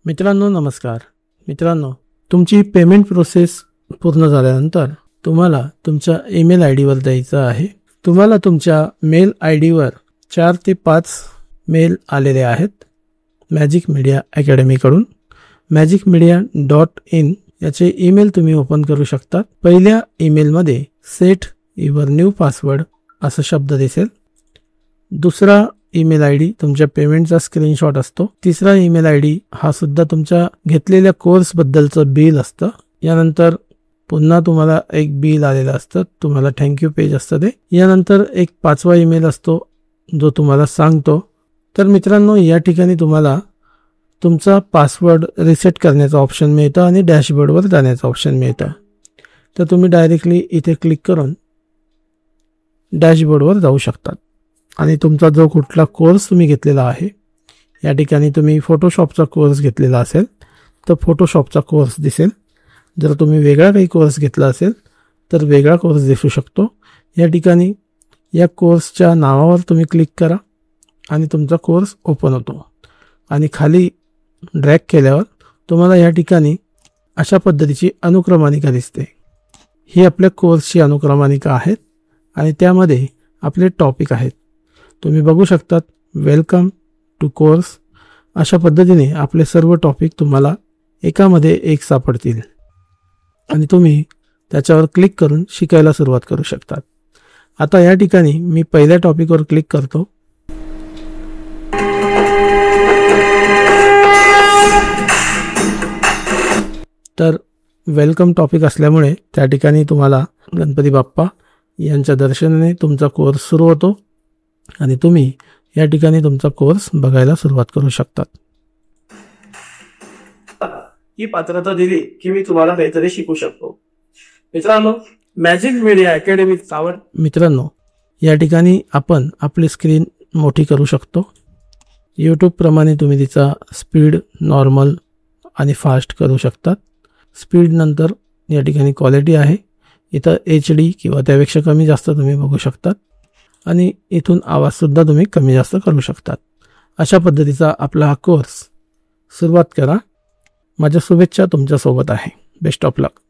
मित्रांनो नमस्कार. मित्रांनो, तुमची पेमेंट प्रोसेस पूर्ण झाल्यानंतर तुम्हाला तुमच्या ईमेल आय डीवर द्यायचं आहे. तुम्हाला तुमच्या मेल आय डीवर 4 ते 5 मेल आलेले आहेत मॅजिक मीडिया अकॅडमीकडून. magicmedia.in याचे ईमेल तुम्ही ओपन करू शकता. पहिल्या ईमेलमध्ये सेट युअर न्यू पासवर्ड असा शब्द दिसेल. दुसरा ईमेल आय डी तुमच्या पेमेंटचा स्क्रीनशॉट असतो. तिसरा ईमेल आय डी हा सुद्धा तुमच्या घेतलेल्या कोर्सबद्दलचं बिल असतं. यानंतर पुन्हा तुम्हाला एक बिल आलेलं असतं, तुम्हाला थँक्यू पेज असतं ते. यानंतर एक 5वा ईमेल असतो जो तुम्हाला सांगतो. तर मित्रांनो, या ठिकाणी तुम्हाला तुमचा पासवर्ड रिसेट करण्याचं ऑप्शन मिळतं आणि डॅशबोर्डवर जाण्याचं ऑप्शन मिळतं. तर तुम्ही डायरेक्टली इथे क्लिक करून डॅशबोर्डवर जाऊ शकतात आणि तुमचा जो कुठला कोर्स तुम्ही घेतलेला आहे, या ठिकाणी तुम्ही फोटोशॉपचा कोर्स घेतलेला असेल तर फोटोशॉपचा कोर्स दिसेल. जर तुम्ही वेगळा काही कोर्स घेतला असेल तर वेगळा कोर्स दिसू शकतो. या ठिकाणी या कोर्सच्या नावावर तुम्ही क्लिक करा आणि तुमचा कोर्स ओपन होतो आणि खाली ड्रॅग केल्यावर तुम्हाला या ठिकाणी अशा पद्धतीची अनुक्रमणिका दिसते. ही आपल्या कोर्सची अनुक्रमणिका आहेत आणि त्यामध्ये आपले टॉपिक आहेत. तुम्ही बघू शकतात वेलकम टू कोर्स. अशा पद्धतीने आपले सर्व टॉपिक तुम्हाला एकामध्ये एक सापडतील आणि तुम्ही त्याच्यावर क्लिक करून शिकायला सुरुवात करू शकतात. आता या ठिकाणी मी पहिल्या टॉपिकवर क्लिक करतो. तर वेलकम टॉपिक असल्यामुळे त्या ठिकाणी तुम्हाला गणपती बाप्पा यांच्या दर्शनाने तुमचा कोर्स सुरू होतो आणि तुम्ही या ठिकाणी तुमचा कोर्स बघायला सुरुवात करू शकतात. ही पात्रता दिली की मी तुम्हाला काहीतरी शिकू शकतो. मित्रांनो, मॅजिक मीडिया अकॅडमी आवड. मित्रांनो, या ठिकाणी आपण आपली स्क्रीन मोठी करू शकतो. यूट्यूब प्रमाणे तुम्ही तिचा स्पीड नॉर्मल आणि फास्ट करू शकतात. स्पीड नंतर या ठिकाणी क्वालिटी आहे. इथं HD किंवा त्यापेक्षा कमी जास्त तुम्ही बघू शकतात आणि इथून आवाजसुद्धा तुम्ही कमी जास्त करू शकतात. अशा पद्धतीचा आपला हा कोर्स सुरुवात करा. माझ्या शुभेच्छा तुमच्यासोबत आहे. Best of luck.